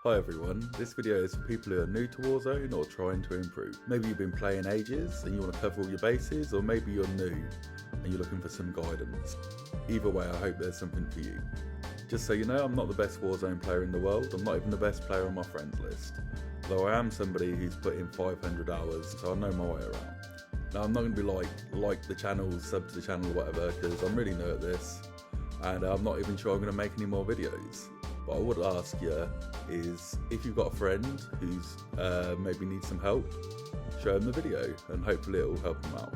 Hi everyone, this video is for people who are new to Warzone or trying to improve. Maybe you've been playing ages and you want to cover all your bases, or maybe you're new and you're looking for some guidance. Either way, I hope there's something for you. Just so you know, I'm not the best Warzone player in the world, I'm not even the best player on my friends list. Though I am somebody who's put in 500 hours, so I know my way around. Now I'm not going to be like the channel, sub to the channel or whatever, because I'm really new at this and I'm not even sure I'm going to make any more videos. What I would ask you is, if you've got a friend who's maybe needs some help, show them the video and hopefully it will help them out.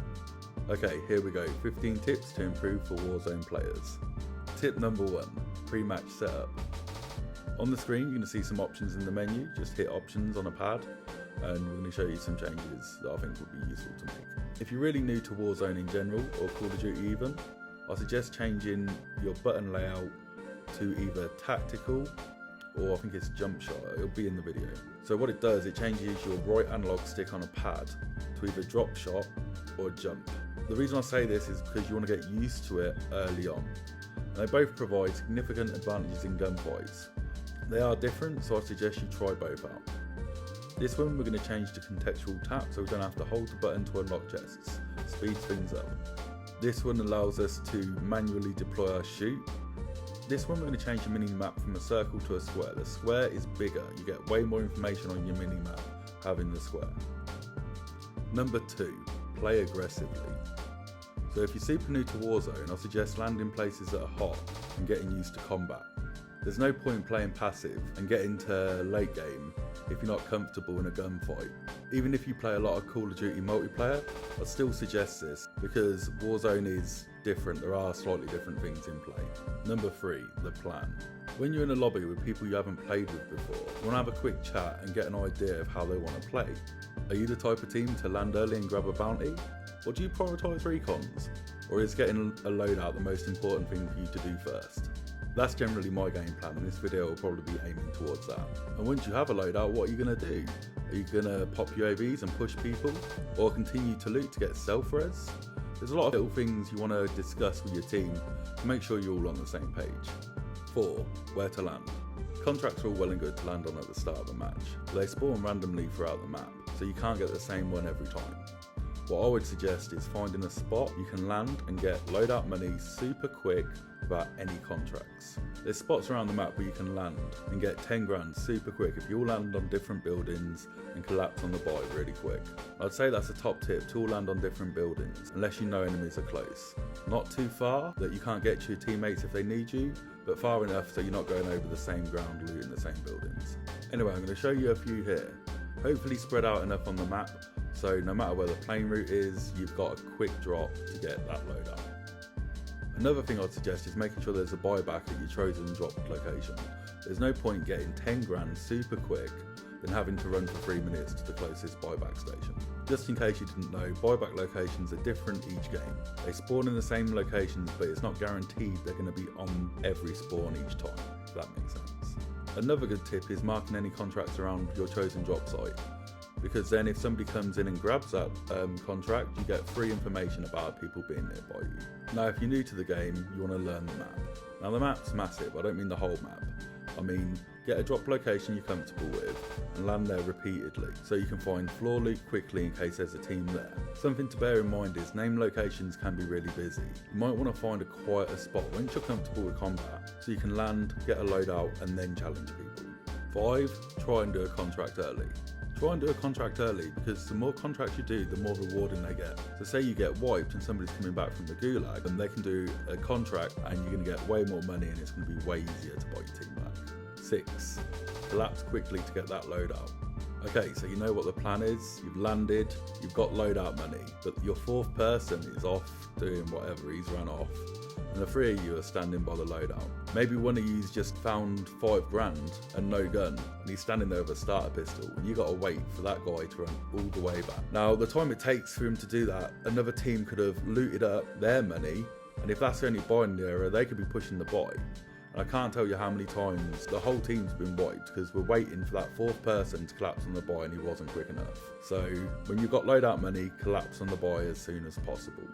Okay, here we go, 15 tips to improve for Warzone players. Tip number 1, pre-match setup. On the screen you're going to see some options in the menu, just hit options on a pad and we're going to show you some changes that I think would be useful to make. If you're really new to Warzone in general, or Call of Duty even, I suggest changing your button layout to either tactical or I think it's jump shot, it'll be in the video. So what it does, it changes your right analog stick on a pad to either drop shot or jump. The reason I say this is because you want to get used to it early on. And they both provide significant advantages in gunfights. They are different, so I suggest you try both out. This one we're going to change to contextual tap, so we don't have to hold the button to unlock chests. Speeds things up. This one allows us to manually deploy our shoot. This one we're going to change the mini-map from a circle to a square. The square is bigger, you get way more information on your mini-map having the square. Number 2, play aggressively. So if you're super new to Warzone, I suggest landing places that are hot and getting used to combat. There's no point playing passive and getting to late game if you're not comfortable in a gunfight. Even if you play a lot of Call of Duty multiplayer, I'd still suggest this because Warzone is different, there are slightly different things in play. Number 3, the plan. When you're in a lobby with people you haven't played with before, you want to have a quick chat and get an idea of how they want to play. Are you the type of team to land early and grab a bounty? Or do you prioritise recons? Or is getting a loadout the most important thing for you to do first? That's generally my game plan, and this video will probably be aiming towards that. And once you have a loadout, what are you going to do? Are you going to pop UAVs and push people? Or continue to loot to get self-res? There's a lot of little things you want to discuss with your team to make sure you're all on the same page. 4, where to land. Contracts are all well and good to land on at the start of a match, but they spawn randomly throughout the map, so you can't get the same one every time. What I would suggest is finding a spot you can land and get loadout money super quick without any contracts. There's spots around the map where you can land and get 10 grand super quick if you all land on different buildings and collapse on the buy really quick. I'd say that's a top tip, to all land on different buildings unless you know enemies are close. Not too far that you can't get to your teammates if they need you, but far enough so you're not going over the same ground looting the same buildings. Anyway, I'm going to show you a few here. Hopefully spread out enough on the map so no matter where the plane route is, you've got a quick drop to get that loadout. Another thing I'd suggest is making sure there's a buyback at your chosen drop location. There's no point getting 10 grand super quick than having to run for 3 minutes to the closest buyback station. Just in case you didn't know, buyback locations are different each game. They spawn in the same locations, but it's not guaranteed they're going to be on every spawn each time, if that makes sense. Another good tip is marking any contracts around your chosen drop site, because then if somebody comes in and grabs that contract, you get free information about people being nearby you. Now if you're new to the game, you want to learn the map. Now the map's massive, I don't mean the whole map. I mean, get a drop location you're comfortable with and land there repeatedly so you can find floor loot quickly in case there's a team there. Something to bear in mind is name locations can be really busy. You might want to find a quieter spot once you're comfortable with combat so you can land, get a loadout and then challenge people. 5, try and do a contract early. Try and do a contract early because the more contracts you do, the more rewarding they get. So say you get wiped and somebody's coming back from the gulag, and they can do a contract and you're going to get way more money and it's going to be way easier to buy your team back. 6, collapse quickly to get that loadout. Okay, so you know what the plan is, you've landed, you've got loadout money, but your 4th person is off doing whatever, he's run off, and the 3 of you are standing by the loadout. Maybe one of you's just found 5 grand and no gun, and he's standing there with a starter pistol, and you gotta wait for that guy to run all the way back. Now, the time it takes for him to do that, another team could have looted up their money, and if that's the only buy in the area, they could be pushing the buy. And I can't tell you how many times the whole team's been wiped because we're waiting for that 4th person to collapse on the buy and he wasn't quick enough. So when you've got loadout money, collapse on the buy as soon as possible.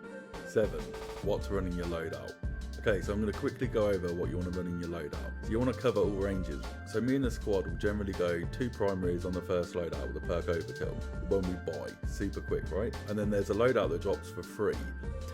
7, what to run in your loadout. Okay, so I'm going to quickly go over what you want to run in your loadout. So you want to cover all ranges. So me and the squad will generally go 2 primaries on the first loadout with a perk overkill, the one we buy, super quick, right? And then there's a loadout that drops for free,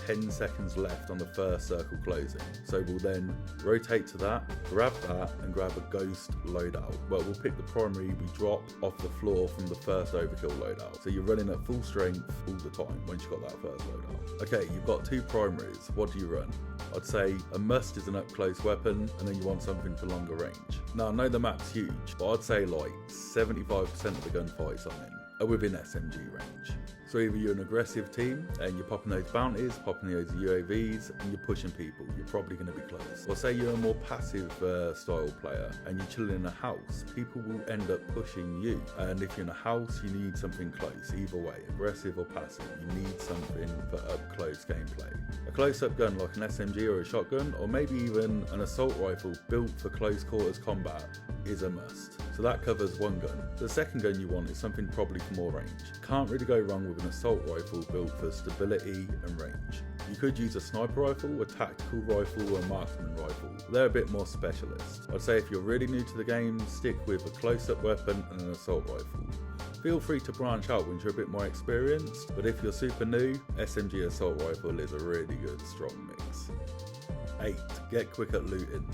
10 seconds left on the first circle closing. So we'll then rotate to that, grab that, and grab a ghost loadout. Well, we'll pick the primary we drop off the floor from the first overkill loadout. So you're running at full strength all the time once you've got that first loadout. Okay, you've got 2 primaries. What do you run? I'd say a must is an up close weapon, and then you want something for longer range. Now I know the map's huge, but I'd say like 75% of the gunfights I'm in are within SMG range. So either you're an aggressive team and you're popping those bounties, popping those UAVs, and you're pushing people, you're probably going to be close. Or say you're a more passive style player and you're chilling in a house, people will end up pushing you. And if you're in a house, you need something close. Either way, aggressive or passive, you need something for up close gameplay. A close up gun like an SMG or a shotgun, or maybe even an assault rifle built for close quarters combat is a must. So that covers one gun. The second gun you want is something probably for more range. Can't really go wrong with an assault rifle built for stability and range. You could use a sniper rifle, a tactical rifle, or a marksman rifle. They're a bit more specialist. I'd say if you're really new to the game, stick with a close-up weapon and an assault rifle. Feel free to branch out once you're a bit more experienced, but if you're super new, SMG assault rifle is a really good strong mix. 8. Get quick at looting.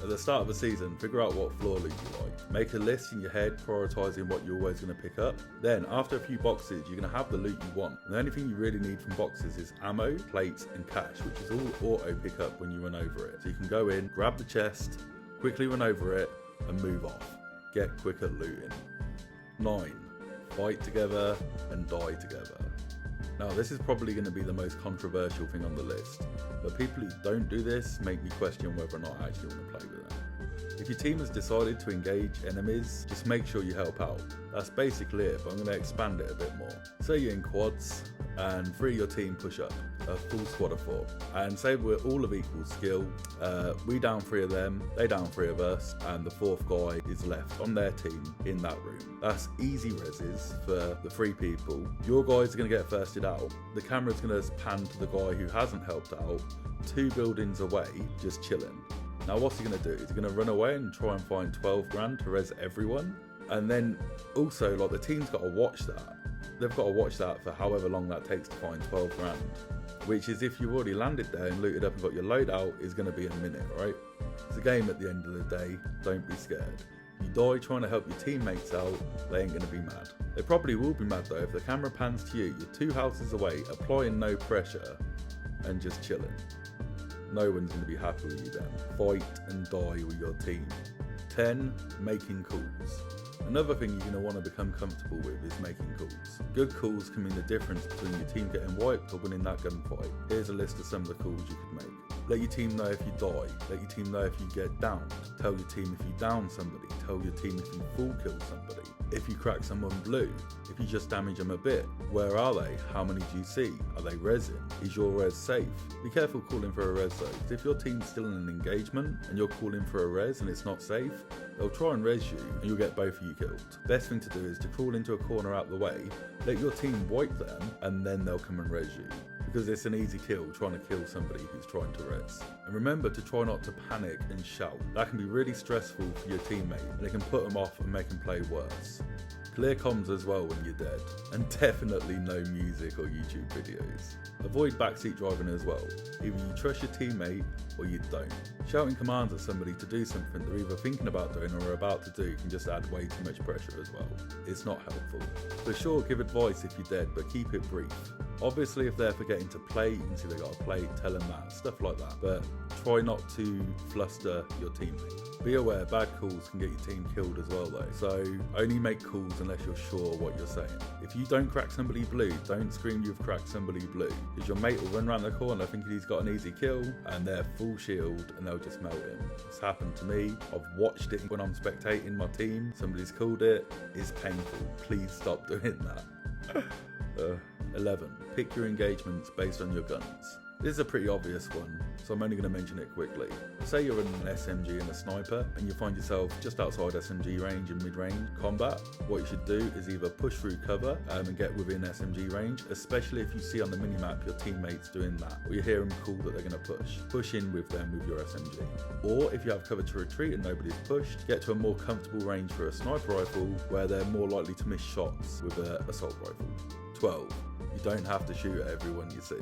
At the start of the season, figure out what floor loot you like. Make a list in your head, prioritising what you're always going to pick up. Then, after a few boxes, you're going to have the loot you want. And the only thing you really need from boxes is ammo, plates and cash, which is all auto pick up when you run over it. So you can go in, grab the chest, quickly run over it and move off. Get quick at looting. 9. Fight together and die together. Now this is probably going to be the most controversial thing on the list, but people who don't do this make me question whether or not I actually want to play with them. If your team has decided to engage enemies, just make sure you help out. That's basically it, but I'm going to expand it a bit more. Say you're in quads and 3 of your team push up, a full squad of 4. And say we're all of equal skill, we down 3 of them, they down 3 of us, and the 4th guy is left on their team in that room. That's easy reses for the 3 people. Your guys are going to get firsted out. The camera's going to pan to the guy who hasn't helped out, 2 buildings away, just chilling. Now what's he going to do? Is he going to run away and try and find 12 grand to res everyone? And then also, like, the team's got to watch that. They've got to watch that for however long that takes to find 12 grand. Which is, if you've already landed there and looted up and got your loadout, is going to be a minute, right? It's a game at the end of the day, don't be scared. You die trying to help your teammates out, they ain't going to be mad. They probably will be mad though if the camera pans to you, you're 2 houses away, applying no pressure and just chilling. No one's going to be happy with you then. Fight and die with your team. 10. Making calls. Another thing you're going to want to become comfortable with is making calls. Good calls can mean the difference between your team getting wiped or winning that gunfight. Here's a list of some of the calls you could make. Let your team know if you die. Let your team know if you get downed. Tell your team if you down somebody. Tell your team if you full kill somebody. If you crack someone blue. If you just damage them a bit. Where are they? How many do you see? Are they resin? Is your res safe? Be careful calling for a res though, because if your team's still in an engagement and you're calling for a res and it's not safe, they'll try and res you and you'll get both of you killed. Best thing to do is to crawl into a corner out the way, let your team wipe them, and then they'll come and res you. Because it's an easy kill trying to kill somebody who's trying to res. And remember to try not to panic and shout. That can be really stressful for your teammate and it can put them off and make them play worse. Clear comms as well when you're dead, and definitely no music or YouTube videos. Avoid backseat driving as well. Either you trust your teammate or you don't. Shouting commands at somebody to do something they're either thinking about doing or are about to do can just add way too much pressure as well. It's not helpful. For sure, give advice if you're dead, but keep it brief. Obviously, if they're forgetting to play, you can see they got a plate, tell them that, stuff like that. But try not to fluster your teammate. Be aware, bad calls can get your team killed as well though, so only make calls unless you're sure what you're saying. If you don't crack somebody blue, don't scream you've cracked somebody blue, because your mate will run around the corner thinking he's got an easy kill, and they're full shield and they'll just melt him. It's happened to me. I've watched it when I'm spectating my team. Somebody's called it. It's painful. Please stop doing that. 11. Pick your engagements based on your guns. This is a pretty obvious one, so I'm only going to mention it quickly. Say you're in an SMG and a sniper, and you find yourself just outside SMG range and mid-range combat. What you should do is either push through cover and get within SMG range, especially if you see on the minimap your teammates doing that, or you hear them call that they're going to push. Push in with them with your SMG. Or if you have cover to retreat and nobody's pushed, get to a more comfortable range for a sniper rifle where they're more likely to miss shots with an assault rifle. 12. You don't have to shoot at everyone you see.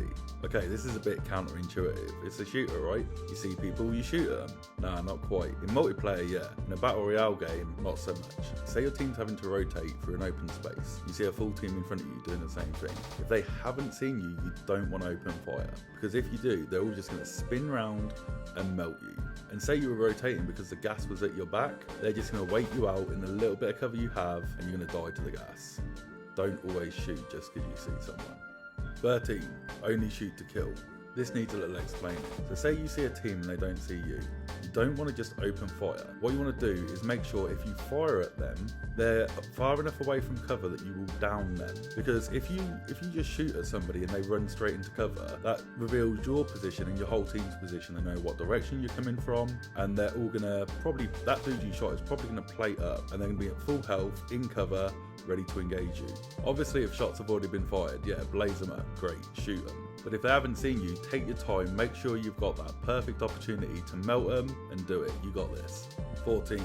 Okay, this is a bit counterintuitive. It's a shooter, right? You see people, you shoot at them. Nah, not quite. In multiplayer, yeah. In a battle royale game, not so much. Say your team's having to rotate through an open space. You see a full team in front of you doing the same thing. If they haven't seen you, you don't want to open fire. Because if you do, they're all just going to spin round and melt you. And say you were rotating because the gas was at your back, they're just going to wait you out in the little bit of cover you have and you're going to die to the gas. Don't always shoot just because you see someone. 13. Only shoot to kill. This needs a little explaining. So say you see a team and they don't see you. You don't want to just open fire. What you want to do is make sure if you fire at them, they're far enough away from cover that you will down them. Because if you just shoot at somebody and they run straight into cover, that reveals your position and your whole team's position. They know what direction you're coming from, and they're all gonna that dude you shot is probably gonna plate up, and they're gonna be at full health, in cover, ready to engage you. Obviously, if shots have already been fired, yeah, blaze them up, great, shoot them. But if they haven't seen you, take your time, make sure you've got that perfect opportunity to melt them and do it. You got this. 14.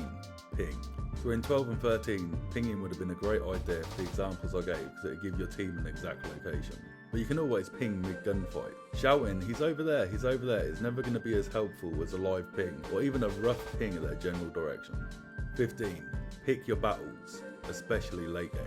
Ping. So in 12 and 13, pinging would have been a great idea for the examples I gave because it would give your team an exact location. But you can always ping mid-gunfight. Shouting, he's over there, is never going to be as helpful as a live ping or even a rough ping at their general direction. 15. Pick your battles, especially late game.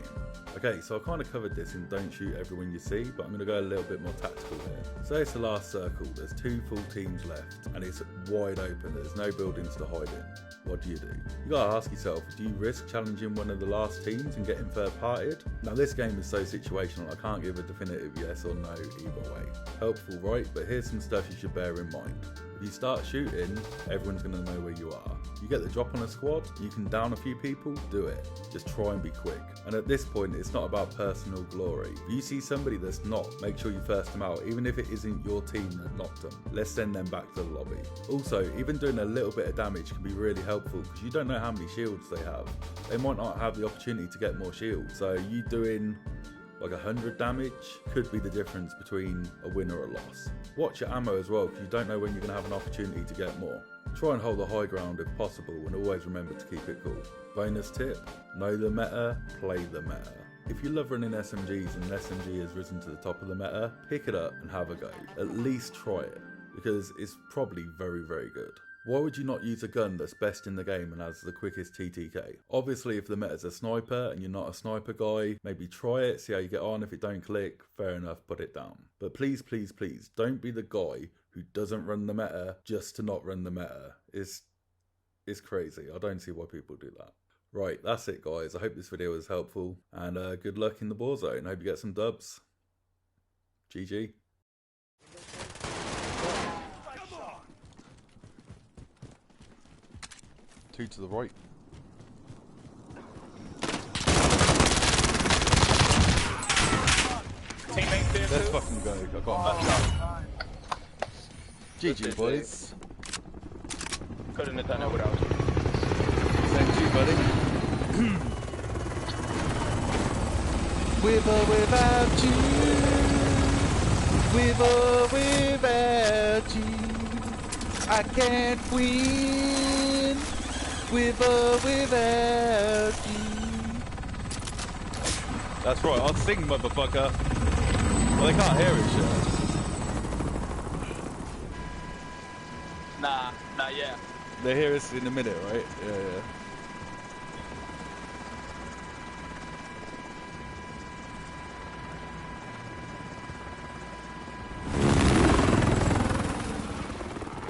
Okay, so I kind of covered this in don't shoot everyone you see, but I'm going to go a little bit more tactical here. Say it's the last circle, there's 2 full teams left, and it's wide open, there's no buildings to hide in. What do? You gotta ask yourself, do you risk challenging one of the last teams and getting third partied? Now this game is so situational, I can't give a definitive yes or no either way. Helpful, right? But here's some stuff you should bear in mind. If you start shooting, everyone's going to know where you are. You get the drop on a squad, you can down a few people, do it. Just try and be quick. And at this point, it's not about personal glory. If you see somebody that's not, make sure you first them out, even if it isn't your team that knocked them. Let's send them back to the lobby. Also, even doing a little bit of damage can be really helpful because you don't know how many shields they have. They might not have the opportunity to get more shields. So you doing like 100 damage could be the difference between a win or a loss. Watch your ammo as well because you don't know when you're going to have an opportunity to get more. Try and hold the high ground if possible and always remember to keep it cool. Bonus tip, know the meta, play the meta. If you love running SMGs and an SMG has risen to the top of the meta, pick it up and have a go. At least try it because it's probably very, very good. Why would you not use a gun that's best in the game and has the quickest TTK? Obviously, if the meta's a sniper and you're not a sniper guy, maybe try it, see how you get on. If it don't click, fair enough, put it down. But please, please, please, don't be the guy who doesn't run the meta just to not run the meta. It's crazy. I don't see why people do that. Right, that's it, guys. I hope this video was helpful, and good luck in the Warzone. Hope you get some dubs. GG. Two to the right. Teammates there. Let's fucking go. I got him. GG, boys. Couldn't have done it without you. Thank you, buddy. With or without you. With or without you. I can't win. With or without you. That's right, I'll sing, motherfucker. Well, they can't hear it, shit. Nah, not yet. They hear us in a minute, right? Yeah.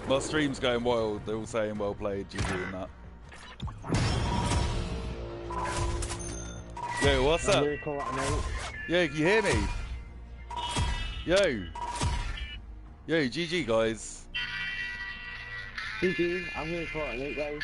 My stream's going wild. They're all saying well played, GG and that. Yo, what's up? Yo, can you hear me? Yo, GG guys. GG, I'm gonna call it late, guys.